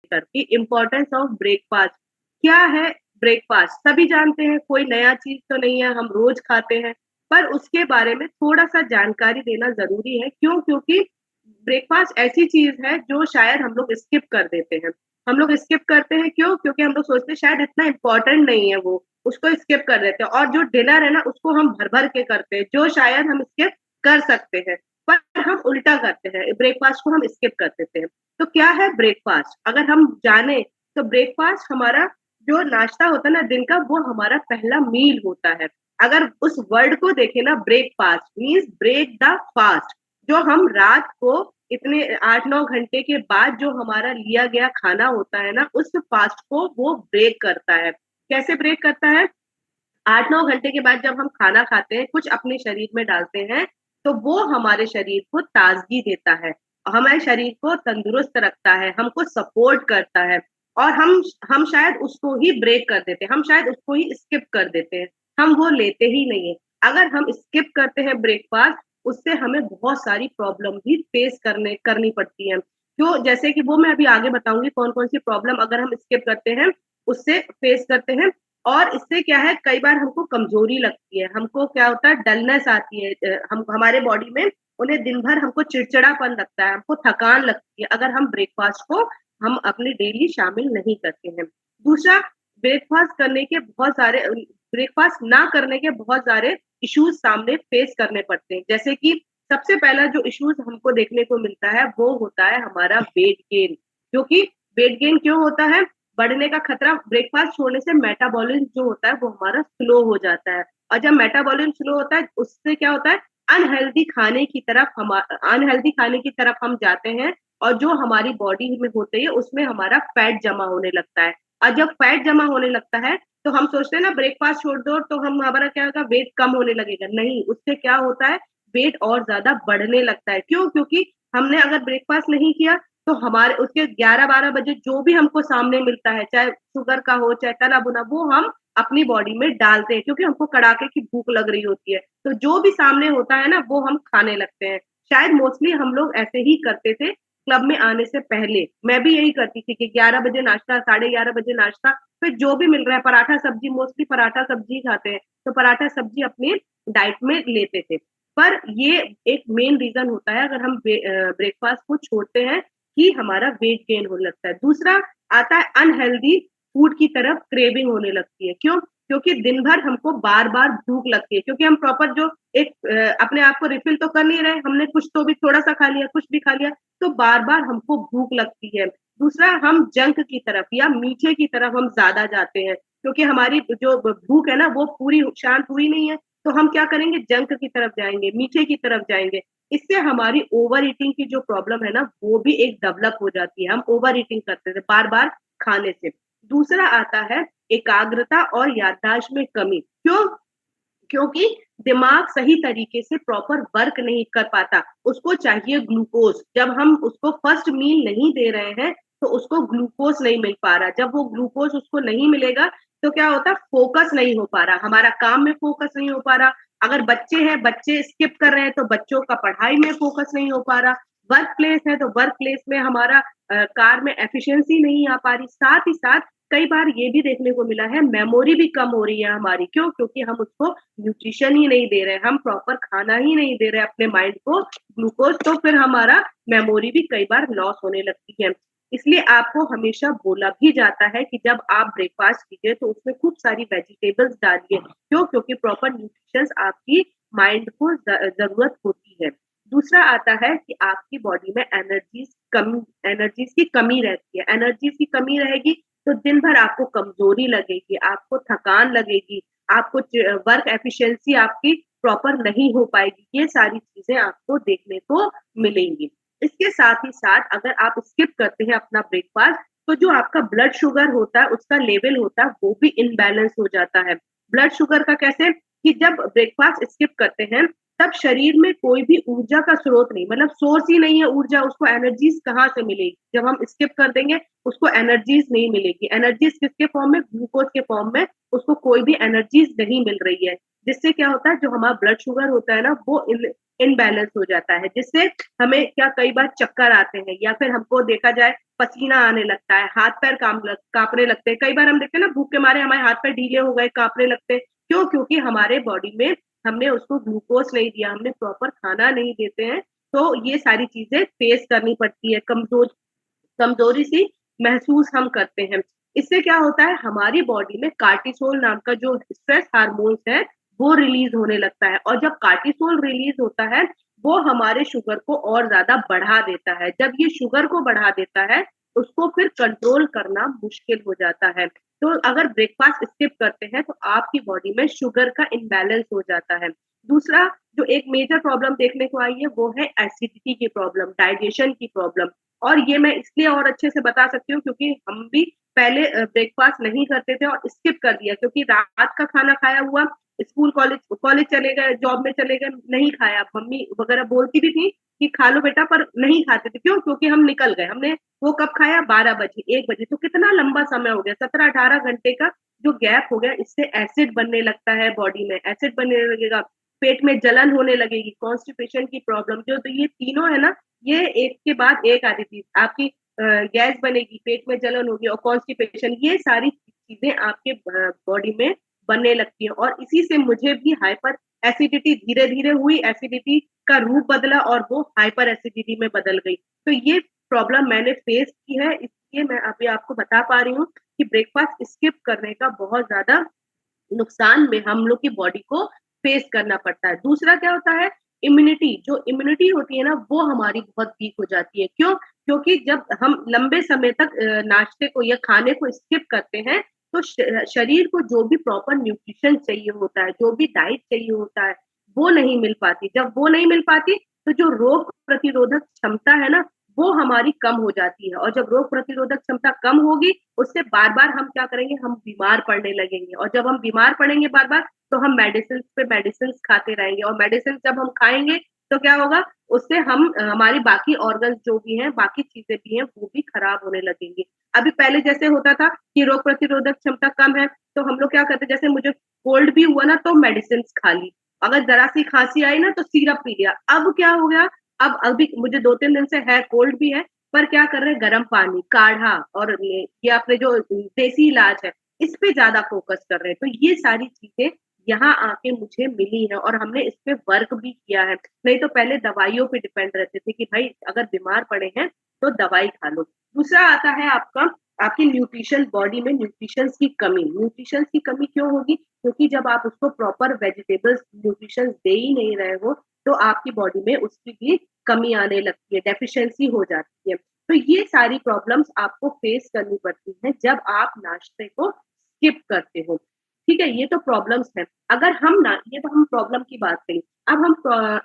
लेकर कि importance of breakfast क्या है। ब्रेकफास्ट सभी जानते हैं, कोई नया चीज तो नहीं है, हम रोज खाते हैं, पर उसके बारे में थोड़ा सा जानकारी देना जरूरी है। क्यों? क्योंकि ब्रेकफास्ट ऐसी चीज है जो शायद हम लोग स्किप कर देते हैं। हम लोग स्किप करते हैं क्यों? क्योंकि हम लोग सोचते हैं शायद इतना इम्पोर्टेंट नहीं है वो, उसको स्किप कर देते हैं। और जो डिनर है ना, उसको हम भर भर के करते हैं, जो शायद हम स्किप कर सकते हैं, पर हम उल्टा करते हैं, ब्रेकफास्ट को हम स्किप कर देते हैं। तो क्या है ब्रेकफास्ट? अगर हम जाने तो ब्रेकफास्ट हमारा जो नाश्ता होता है ना दिन का, वो हमारा पहला मील होता है। अगर उस वर्ड को देखे ना, breakfast means break the fast. जो हम रात को इतने 8-9 घंटे के बाद जो हमारा लिया गया खाना होता है ना, उस फास्ट को वो ब्रेक करता है। कैसे ब्रेक करता है? 8-9 घंटे के बाद जब हम खाना खाते हैं, कुछ अपने शरीर में डालते हैं, तो वो हमारे शरीर को ताजगी देता है, हमारे शरीर को तंदुरुस्त रखता है, हमको सपोर्ट करता है। और हम शायद उसको ही ब्रेक कर देते हैं, हम शायद उसको ही स्किप कर देते हैं, हम वो लेते ही नहीं है। अगर हम स्किप करते हैं ब्रेकफास्ट, उससे हमें बहुत सारी प्रॉब्लम भी फेस करनी पड़ती है। क्यों? जैसे कि वो मैं अभी आगे बताऊंगी कौन कौन सी प्रॉब्लम अगर हम स्किप करते हैं उससे फेस करते हैं। और इससे क्या है, कई बार हमको कमजोरी लगती है, हमको क्या होता है, डलनेस आती है, हम हमारे बॉडी में उन्हें दिन भर हमको चिड़चिड़ापन लगता है, हमको थकान लगती है, अगर हम ब्रेकफास्ट को हम अपनी डेली शामिल नहीं करते हैं। दूसरा, ब्रेकफास्ट करने के बहुत सारे ब्रेकफास्ट ना करने के बहुत सारे इश्यूज सामने फेस करने पड़ते हैं। जैसे कि सबसे पहला जो इश्यूज हमको देखने को मिलता है वो होता है हमारा वेट गेन। जो कि वेट गेन क्यों होता है? बढ़ने का खतरा। ब्रेकफास्ट छोड़ने से मेटाबॉलिज्म जो होता है वो हमारा स्लो हो जाता है, और जब मेटाबॉलिज्म स्लो होता है उससे क्या होता है, अनहेल्दी खाने की तरफ हम जाते हैं, और जो हमारी बॉडी में होते है उसमें हमारा फैट जमा होने लगता है। और जब फैट जमा होने लगता है तो हम सोचते हैं ना ब्रेकफास्ट छोड़ दो तो हम हमारा क्या होगा, वेट कम होने लगेगा। नहीं, उससे क्या होता है, वेट और ज्यादा बढ़ने लगता है। क्यों? क्योंकि हमने अगर ब्रेकफास्ट नहीं किया तो हमारे उसके 11-12 बजे जो भी हमको सामने मिलता है, चाहे शुगर का हो चाहे तला बुना, वो हम अपनी बॉडी में डालते हैं, क्योंकि हमको कड़ाके की भूख लग रही होती है। तो जो भी सामने होता है ना वो हम खाने लगते हैं। शायद मोस्टली हम लोग ऐसे ही करते थे क्लब में आने से पहले। मैं भी यही करती थी कि 11 बजे नाश्ता, 11:30 बजे नाश्ता, फिर जो भी मिल रहा है पराठा सब्जी, मोस्टली पराठा सब्जी खाते हैं, तो पराठा सब्जी अपनी डाइट में लेते थे। पर ये एक मेन रीजन होता है अगर हम ब्रेकफास्ट को छोड़ते हैं कि हमारा वेट गेन होने लगता है। दूसरा आता है अनहेल्दी फूड की तरफ क्रेविंग होने लगती है। क्यों? क्योंकि दिन भर हमको बार बार भूख लगती है, क्योंकि हम प्रॉपर जो एक अपने आप को रिफिल तो कर नहीं रहे, हमने कुछ तो भी थोड़ा सा खा लिया, कुछ भी खा लिया, तो बार बार हमको भूख लगती है। दूसरा, हम जंक की तरफ या मीठे की तरफ हम ज्यादा जाते हैं, क्योंकि हमारी जो भूख है ना वो पूरी शांत हुई नहीं है, तो हम क्या करेंगे, जंक की तरफ जाएंगे, मीठे की तरफ जाएंगे। इससे हमारी ओवर ईटिंग की जो प्रॉब्लम है ना वो भी एक डेवलप हो जाती है, हम ओवर ईटिंग करते थे बार बार खाने से। दूसरा आता है एकाग्रता और याददाश्त में कमी। क्यों? क्योंकि दिमाग सही तरीके से प्रॉपर वर्क नहीं कर पाता, उसको चाहिए ग्लूकोज। जब हम उसको फर्स्ट मील नहीं दे रहे हैं तो उसको ग्लूकोज नहीं मिल पा रहा। जब वो ग्लूकोज उसको नहीं मिलेगा तो क्या होता है, फोकस नहीं हो पा रहा, हमारा काम में फोकस नहीं हो पा रहा। अगर बच्चे हैं, बच्चे स्किप कर रहे हैं तो बच्चों का पढ़ाई में फोकस नहीं हो पा रहा। वर्क प्लेस है तो वर्क प्लेस में हमारा कार में एफिशिएंसी नहीं आ पा रही। साथ ही साथ कई बार ये भी देखने को मिला है मेमोरी भी कम हो रही है हमारी। क्यों? क्योंकि हम उसको न्यूट्रिशन ही नहीं दे रहे, हम प्रॉपर खाना ही नहीं दे रहे अपने माइंड को ग्लूकोज, तो फिर हमारा मेमोरी भी कई बार लॉस होने लगती है। इसलिए आपको हमेशा बोला भी जाता है कि जब आप ब्रेकफास्ट कीजिए तो उसमें खूब सारी वेजिटेबल्स डालिए। क्यों? क्योंकि प्रॉपर न्यूट्रिशन आपकी माइंड को जरूरत होती है। दूसरा आता है कि आपकी बॉडी में एनर्जीज की कमी रहती है। एनर्जीज की कमी रहेगी तो दिन भर आपको कमजोरी लगेगी, आपको थकान लगेगी, आपको वर्क एफिशिएंसी आपकी प्रॉपर नहीं हो पाएगी। ये सारी चीजें आपको देखने को मिलेंगी। इसके साथ ही साथ अगर आप स्किप करते हैं अपना ब्रेकफास्ट तो जो आपका ब्लड शुगर होता है उसका लेवल होता है वो भी इनबैलेंस हो जाता है। ब्लड शुगर का कैसे? कि जब ब्रेकफास्ट स्किप करते हैं तब शरीर में कोई भी ऊर्जा का स्रोत नहीं, मतलब सोर्स ही नहीं है ऊर्जा, उसको एनर्जीज कहाँ से मिलेगी? जब हम स्किप कर देंगे उसको एनर्जीज नहीं मिलेगी। एनर्जीज किसके फॉर्म में? ग्लूकोज के फॉर्म में उसको कोई भी एनर्जीज नहीं मिल रही है। जिससे क्या होता है जो हमारा ब्लड शुगर होता है ना वो इनबैलेंस हो जाता है, जिससे हमें क्या कई बार चक्कर आते हैं या फिर हमको देखा जाए पसीना आने लगता है, हाथ पैर कांपने लगते हैं। कई बार हम देखते हैं ना भूख के मारे हमारे हाथ पैर ढीले हो गए, कांपने लगते हैं। क्यों? क्योंकि हमारे बॉडी में हमने उसको ग्लूकोज नहीं दिया, हमने प्रॉपर खाना नहीं देते हैं, तो ये सारी चीजें फेस करनी पड़ती है, कमजोरी सी महसूस हम करते हैं। इससे क्या होता है हमारी बॉडी में कार्टिसोल नाम का जो स्ट्रेस हार्मोन्स है वो रिलीज होने लगता है, और जब कार्टिसोल रिलीज होता है वो हमारे शुगर को और ज्यादा बढ़ा देता है। जब ये शुगर को बढ़ा देता है उसको फिर कंट्रोल करना मुश्किल हो जाता है। तो अगर ब्रेकफास्ट स्किप करते हैं तो आपकी बॉडी में शुगर का इम्बैलेंस हो जाता है। दूसरा जो एक मेजर प्रॉब्लम देखने को आई है वो है एसिडिटी की प्रॉब्लम, डाइजेशन की प्रॉब्लम। और ये मैं इसलिए और अच्छे से बता सकती हूँ क्योंकि हम भी पहले ब्रेकफास्ट नहीं करते थे और स्किप कर दिया, क्योंकि रात का खाना खाया हुआ स्कूल कॉलेज कॉलेज चले गए, जॉब में चले गए, नहीं खाया। मम्मी वगैरह बोलती भी थी कि खा लो बेटा, पर नहीं खाते थे। क्यों? क्योंकि हम निकल गए। हमने वो कब खाया? 12 बजे, 1 बजे। तो कितना लंबा समय हो गया, 17-18 घंटे का जो गैप हो गया। इससे एसिड बनने लगता है बॉडी में, एसिड बनने लगेगा, पेट में जलन होने लगेगी, कॉन्स्टिपेशन की प्रॉब्लम, जो तो ये तीनों है ना, ये एक के बाद एक आती थी। आपकी गैस बनेगी, पेट में जलन होगी और कॉन्स्टिपेशन, ये सारी चीजें आपके बॉडी में बनने लगती है। और इसी से मुझे भी हाइपर एसिडिटी धीरे धीरे हुई, एसिडिटी का रूप बदला और वो हाइपर एसिडिटी में बदल गई। तो ये प्रॉब्लम मैंने फेस की है, इसलिए मैं अभी आपको बता पा रही हूँ कि ब्रेकफास्ट स्किप करने का बहुत ज्यादा नुकसान में हम लोग की बॉडी को फेस करना पड़ता है। दूसरा क्या होता है, इम्यूनिटी, जो इम्यूनिटी होती है ना वो हमारी बहुत वीक हो जाती है। क्यों? क्योंकि जब हम लंबे समय तक नाश्ते को या खाने को स्किप करते हैं तो शरीर को जो भी प्रॉपर न्यूट्रिशन चाहिए होता है, जो भी डाइट चाहिए होता है, वो नहीं मिल पाती। जब वो नहीं मिल पाती तो जो रोग प्रतिरोधक क्षमता है ना वो हमारी कम हो जाती है, और जब रोग प्रतिरोधक क्षमता कम होगी उससे बार-बार हम क्या करेंगे, हम बीमार पड़ने लगेंगे, और जब हम बीमार पड़ेंगे बार-बार तो हम मेडिसिन पे मेडिसिन खाते रहेंगे, और मेडिसिन जब हम खाएँगे तो क्या होगा, उससे हम हमारी बाकी ऑर्गन्स जो भी हैं, बाकी चीज़ें भी हैं, वो भी खराब होने लगेंगी। अभी पहले जैसे होता था कि रोग प्रतिरोधक क्षमता कम है, तो हम लोग क्या करते, जैसे मुझे कोल्ड भी हुआ ना तो मेडिसिन्स खा ली, अगर ज़रा-सी खाँसी आई ना तो सिरप पी लिया। अब क्या हो गया, अब अभी मुझे 2-3 दिन से है, कोल्ड भी है, पर क्या कर रहे हैं, गर्म पानी, काढ़ा और ये अपने जो देसी इलाज है, इस पे ज़्यादा फ़ोकस कर रहे हैं। तो ये सारी चीज़ें यहाँ आके मुझे मिली हैं और हमने इस पे वर्क भी किया है। नहीं तो पहले दवाइयों पे डिपेंड रहते थे कि भाई अगर बीमार पड़े हैं, तो दवाई खा लो। दूसरा आता है आपका, आपकी न्यूट्रिशन, बॉडी में न्यूट्रिशंस की कमी। न्यूट्रिशंस की कमी क्यों होगी? क्योंकि जब आप उसको प्रॉपर वेजिटेबल्स न्यूट्रिशंस दे ही नहीं रहे हो, तो आपकी बॉडी में उसकी भी कमी आने लगती है, डेफिशिएंसी हो जाती है। तो ये सारी प्रॉब्लम्स आपको फेस करनी पड़ती हैं जब आप नाश्ते को स्किप करते हो। ठीक है, ये तो प्रॉब्लम्स हैं। अगर हम ना, ये तो हम प्रॉब्लम की बात करी। अब हम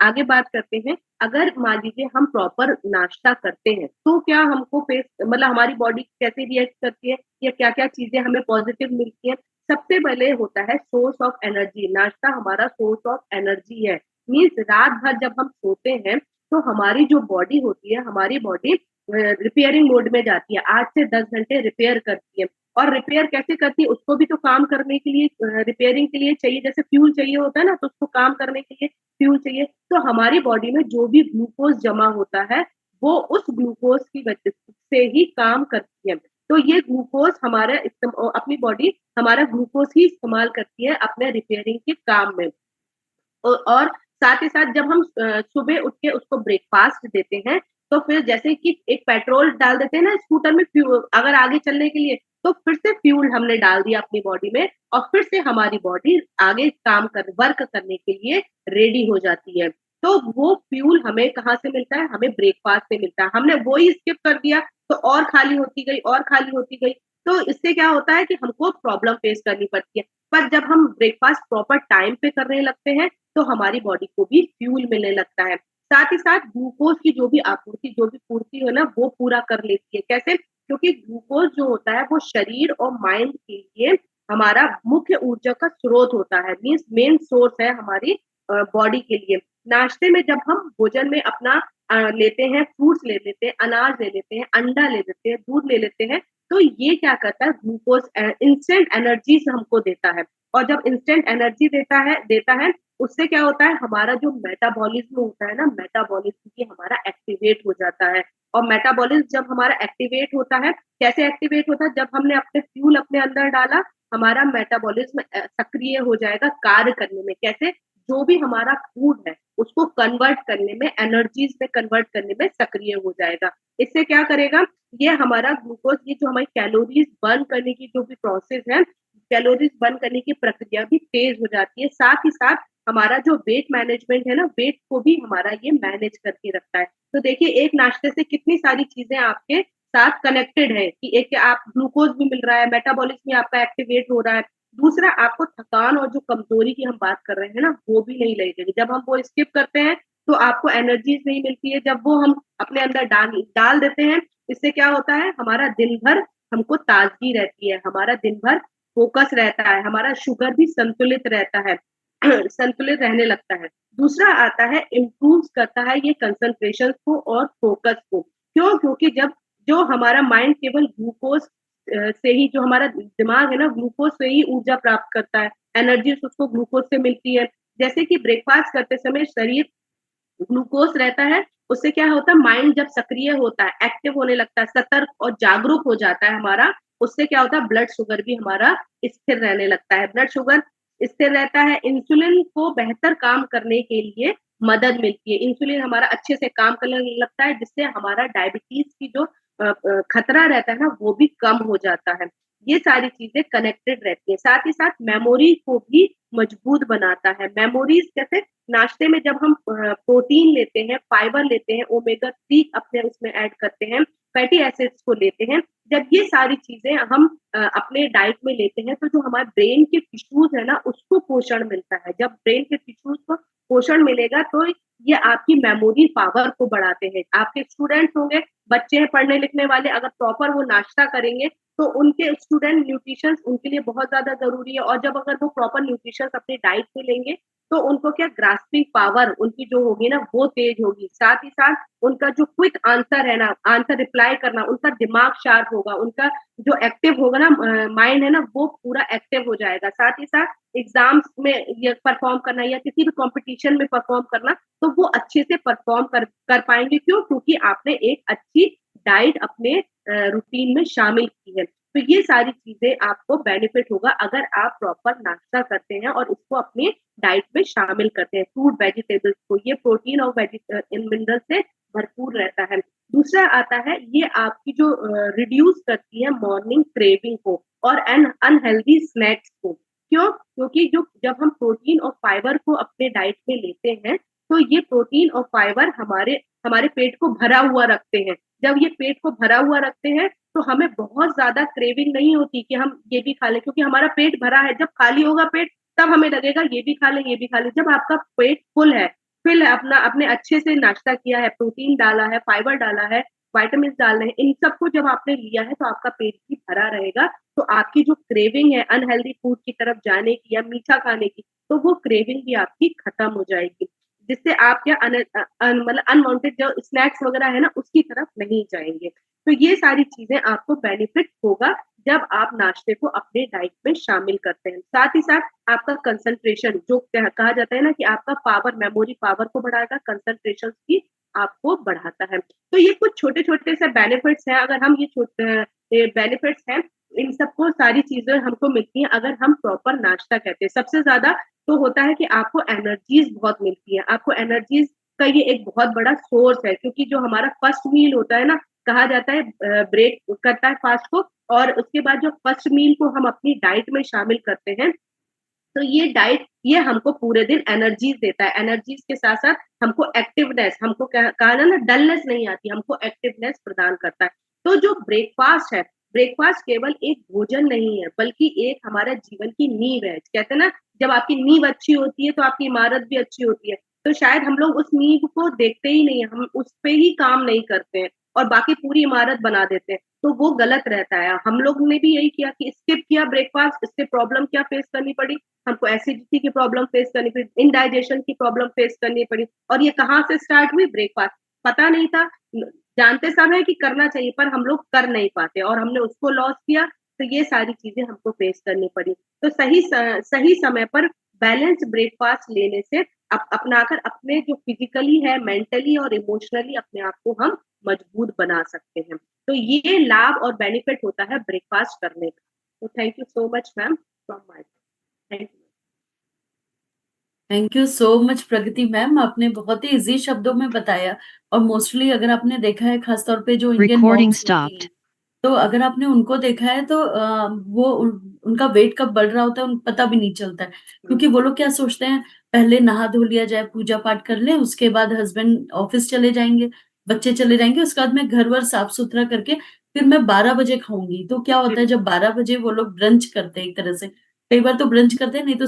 आगे बात करते हैं, अगर मान लीजिए हम प्रॉपर नाश्ता करते हैं, तो क्या हमको फेस मतलब हमारी बॉडी कैसे रिएक्ट करती है या क्या-क्या चीज़ें हमें पॉज़िटिव मिलती हैं? सबसे पहले होता है सोर्स ऑफ एनर्जी, नाश्ता हमारा सोर्स ऑफ एनर्जी है। मीन्स रात भर जब हम सोते हैं, तो हमारी जो बॉडी होती है, हमारी बॉडी रिपेयरिंग मोड में जाती है, 8 से 10 घंटे रिपेयर करती है। और रिपेयर कैसे करती है, उसको भी तो काम करने के लिए रिपेयरिंग के लिए चाहिए, जैसे फ्यूल चाहिए होता है ना, तो उसको काम करने के लिए फ्यूल चाहिए। तो हमारी बॉडी में जो भी ग्लूकोज जमा होता है, वो उस ग्लूकोज की वजह से ही काम करती है। तो ये ग्लूकोज हमारा अपनी बॉडी हमारा ग्लूकोज ही इस्तेमाल करती है अपने रिपेयरिंग के काम में। और साथ ही साथ जब हम सुबह उठ के उसको ब्रेकफ़ास्ट देते हैं, तो फिर जैसे कि एक पेट्रोल डाल देते हैं ना स्कूटर में, अगर आगे चलने के लिए, तो फिर से फ्यूल हमने डाल दिया अपनी बॉडी में और फिर से हमारी बॉडी आगे वर्क करने के लिए रेडी हो जाती है। तो वो फ्यूल हमें कहाँ से मिलता है? हमें ब्रेकफ़ास्ट से मिलता है। हमने वो ही स्किप कर दिया, तो और खाली होती गई और खाली होती गई। तो इससे क्या होता है कि हमको प्रॉब्लम फेस करनी पड़ती है। पर जब हम ब्रेकफ़ास्ट प्रॉपर टाइम पे करने लगते हैं, तो हमारी बॉडी को भी फ्यूल मिलने लगता है। साथ ही साथ ग्लूकोज़ की जो भी आपूर्ति, जो भी पूर्ति है ना, वो पूरा कर लेती है। कैसे? क्योंकि ग्लूकोज़ जो होता है, वो शरीर और माइंड के लिए हमारा मुख्य ऊर्जा का स्रोत होता है, मीन्स मेन सोर्स है हमारी बॉडी के लिए। नाश्ते में जब हम भोजन में अपना लेते हैं, फ्रूट्स ले लेते हैं, अनाज ले लेते हैं, अंडा ले लेते हैं, दूध ले लेते हैं, तो ये क्या करता है, ग्लूकोज़ इंस्टेंट एनर्जीज़ हमको देता है, और जब इंस्टेंट एनर्जी देता है, उससे क्या होता है, हमारा जो मेटाबॉलिज़्म होता है ना, मेटाबॉलिज़्म भी हमारा एक्टिवेट हो जाता है। और मेटाबॉलिज़्म जब हमारा एक्टिवेट होता है, कैसे एक्टिवेट होता है? जब हमने अपने फ्यूल अपने अंदर डाला, हमारा मेटाबॉलिज़्म सक्रिय हो जाएगा कार्य करने में। कैसे? जो भी हमारा फूड है, उसको कन्वर्ट करने में, एनर्जीज़ में कन्वर्ट करने में सक्रिय हो जाएगा। इससे क्या करेगा, ये हमारा ग्लूकोज़, ये जो हमारी कैलोरीज़ बर्न करने की जो भी प्रोसेस है, कैलोरीज़ बर्न करने की प्रक्रिया भी तेज़ हो जाती है। साथ ही साथ हमारा जो वेट मैनेजमेंट है ना, वेट को भी हमारा ये मैनेज करके रखता है। तो देखिए, एक नाश्ते से कितनी सारी चीज़ें आपके साथ कनेक्टेड है कि एक आप ग्लूकोज़ भी मिल रहा है, मेटाबॉलिज़्म भी आपका एक्टिवेट हो रहा है। दूसरा, आपको थकान और जो कमज़ोरी की हम बात कर रहे हैं ना, वो भी नहीं लगेगी। जब हम वो स्किप करते हैं, तो आपको एनर्जीज़ नहीं मिलती है। जब वो हम अपने अंदर डाल डाल देते हैं, इससे क्या होता है, हमारा दिन भर हमको ताज़गी रहती है, हमारा दिन भर फ़ोकस रहता है, हमारा शुगर भी संतुलित रहता है, संतुलित रहने लगता है। दूसरा आता है, इम्प्रूव्स करता है ये कंसंट्रेशन को और फ़ोकस को। क्यों? क्योंकि जब जो हमारा माइंड केवल ग्लूकोज़ से ही, जो हमारा दिमाग है ना, ग्लूकोज़ से ही ऊर्जा प्राप्त करता है, एनर्जी उसको ग्लूकोज़ से मिलती है। जैसे कि ब्रेकफ़ास्ट करते समय शरीर ग्लूकोज़ रहता है, उससे क्या होता है, माइंड जब सक्रिय होता है, एक्टिव होने लगता है, सतर्क और जागरूक हो जाता है हमारा, उससे क्या होता है, ब्लड शुगर भी हमारा स्थिर रहने लगता है। ब्लड शुगर स्थिर रहता है, इंसुलिन को बेहतर काम करने के लिए मदद मिलती है। इंसुलिन हमारा अच्छे से काम करने लगता है, जिससे हमारा डायबिटीज़ की जो खतरा रहता है ना, वो भी कम हो जाता है। ये सारी चीज़ें कनेक्टेड रहती हैं। साथ ही साथ मेमोरी को भी मजबूत बनाता है। मेमोरीज़ कैसे? नाश्ते में जब हम प्रोटीन लेते हैं, फाइबर लेते हैं, ओमेगा 3 अपने उसमें ऐड करते हैं, फैटी एसिड्स को लेते हैं, जब ये सारी चीज़ें हम अपने डाइट में लेते हैं, तो जो हमारे ब्रेन के टिश्यूज़ है ना, उसको पोषण मिलता है। जब ब्रेन के टिश्यूज़ को पोषण मिलेगा, तो ये आपकी मेमोरी पावर को बढ़ाते हैं। आपके स्टूडेंट्स होंगे, बच्चे हैं पढ़ने-लिखने वाले, अगर प्रॉपर वो नाश्ता करेंगे, तो उनके स्टूडेंट न्यूट्रिशंस उनके लिए बहुत ज़्यादा ज़रूरी है, और जब अगर वो प्रॉपर न्यूट्रिशंस अपनी डाइट में लेंगे, तो उनको क्या, ग्रास्पिंग पावर उनकी जो होगी ना, वो तेज़ होगी। साथ ही साथ उनका जो क्विक आंसर है ना, आंसर रिप्लाई करना, उनका दिमाग शार्प होगा, उनका जो एक्टिव होगा ना माइंड है ना, वो पूरा एक्टिव हो जाएगा। साथ ही साथ एग्ज़ाम्स में ये परफ़ॉर्म करना या किसी भी कॉम्पिटिशन में परफ़ॉर्म करना, तो वो अच्छे से परफ़ॉर्म कर कर पाएँगे। क्यों? क्योंकि आपने एक अच्छी डाइट अपने रूटीन में शामिल की है। तो ये सारी चीज़ें आपको बेनिफिट होगा अगर आप प्रॉपर नाश्ता करते हैं और इसको अपने डाइट में शामिल करते हैं, फ्रूट वेजिटेबल्स को। ये प्रोटीन और इन मिनरल से भरपूर रहता है। दूसरा आता है, ये आपकी जो रिड्यूस करती है मॉर्निंग क्रेविंग को और अनहेल्दी स्नैक्स को। क्यों? क्योंकि जो जब हम प्रोटीन और फाइबर को अपने डाइट में लेते हैं, तो ये प्रोटीन और फाइबर हमारे हमारे पेट को भरा हुआ रखते हैं। जब ये पेट को भरा हुआ रखते हैं, तो हमें बहुत ज़्यादा क्रेविंग नहीं होती कि हम ये भी खा लें, क्योंकि हमारा पेट भरा है। जब खाली होगा पेट, तब हमें लगेगा ये भी खा लें, ये भी खा लें। जब आपका पेट फुल है, अपना आपने अच्छे से नाश्ता किया है, प्रोटीन डाला है, फाइबर डाला है, विटामिन्स डाले हैं, इन सबको जब आपने लिया है, तो आपका पेट भी भरा रहेगा। तो आपकी जो क्रेविंग है अनहेल्दी फूड की तरफ जाने की या मीठा खाने की, तो वो क्रेविंग भी आपकी खत्म हो जाएगी। जिससे आप क्या मतलब अनवांटेड जो स्नैक्स वगैरह है ना, उसकी तरफ नहीं जाएँगे। तो ये सारी चीज़ें आपको बेनिफिट होगा जब आप नाश्ते को अपने डाइट में शामिल करते हैं। साथ ही साथ आपका कंसंट्रेशन जो कहा जाता है ना कि आपका पावर, मेमोरी पावर को बढ़ाएगा, कंसंट्रेशन की आपको बढ़ाता है। तो ये कुछ छोटे-छोटे से बेनिफिट्स हैं, अगर हम ये बेनिफिट्स हैं, इन सबको सारी चीज़ें हमको मिलती हैं अगर हम प्रॉपर नाश्ता करते हैं। सबसे ज़्यादा तो होता है कि आपको एनर्जीज़ बहुत मिलती है। आपको एनर्जीज़ का ये एक बहुत बड़ा सोर्स है, क्योंकि जो हमारा फर्स्ट मील होता है ना, कहा जाता है ब्रेक करता है फास्ट को, और उसके बाद जो फर्स्ट मील को हम अपनी डाइट में शामिल करते हैं, तो ये डाइट ये हमको पूरे दिन एनर्जीज़ देता है। एनर्जीज़ के साथ-साथ हमको एक्टिवनेस, हमको क्या कहा ना, डलनेस नहीं आती, हमको एक्टिवनेस प्रदान करता है। तो जो ब्रेकफ़ास्ट है, ब्रेकफ़ास्ट केवल एक भोजन नहीं है, बल्कि एक हमारे जीवन की नींव है। कहते हैं ना, जब आपकी नींव अच्छी होती है, तो आपकी इमारत भी अच्छी होती है। तो शायद हम लोग उस नींव को देखते ही नहीं है, हम उस पे ही काम नहीं करते हैं और बाकी पूरी इमारत बना देते हैं, तो वो गलत रहता है। हम लोग ने भी यही किया कि स्किप किया ब्रेकफ़ास्ट, इससे प्रॉब्लम क्या फ़ेस करनी पड़ी, हमको एसिडिटी की प्रॉब्लम फेस करनी पड़ी, इंडाइजेशन की प्रॉब्लम फेस करनी पड़ी, और ये कहाँ से स्टार्ट हुई? ब्रेकफास्ट। पता नहीं था, जानते सब है कि करना चाहिए पर हम लोग कर नहीं पाते और हमने उसको लॉस किया, तो ये सारी चीजें हमको फेस करनी पड़ी। तो सही समय पर बैलेंस ब्रेकफास्ट लेने से अपनाकर अपने जो फिजिकली है, मेंटली और इमोशनली अपने आप को हम मजबूत बना सकते हैं। तो ये लाभ और बेनिफिट होता है ब्रेकफास्ट करने का। तो thank you so much ma'am from my, thank you. Thank you so much Pragati ma'am, आपने बहुत ही इजी शब्दों में बताया। और मोस्टली अगर आपने देखा है, खासतौर पे जो इंडियन Recording मॉम्स होती stopped. हैं, तो अगर आपने उनको देखा है तो वो उनका वेट कब बढ़ रहा होता है उनको पता भी नहीं चलता है। क्योंकि वो लोग क्या सोचते हैं, पहले नहा धो लिया जाए, पूजा पाठ कर ले, उसके बाद हस्बैंड ऑफिस चले जाएंगे, बच्चे चले जाएंगे, उसके बाद मैं घर वर साफ सुथरा करके फिर मैं 12 बजे खाऊंगी। तो क्या होता है, जब 12 बजे वो लोग ब्रंच करते हैं, एक तरह से कई बार तो ब्रंच करते हैं, नहीं तो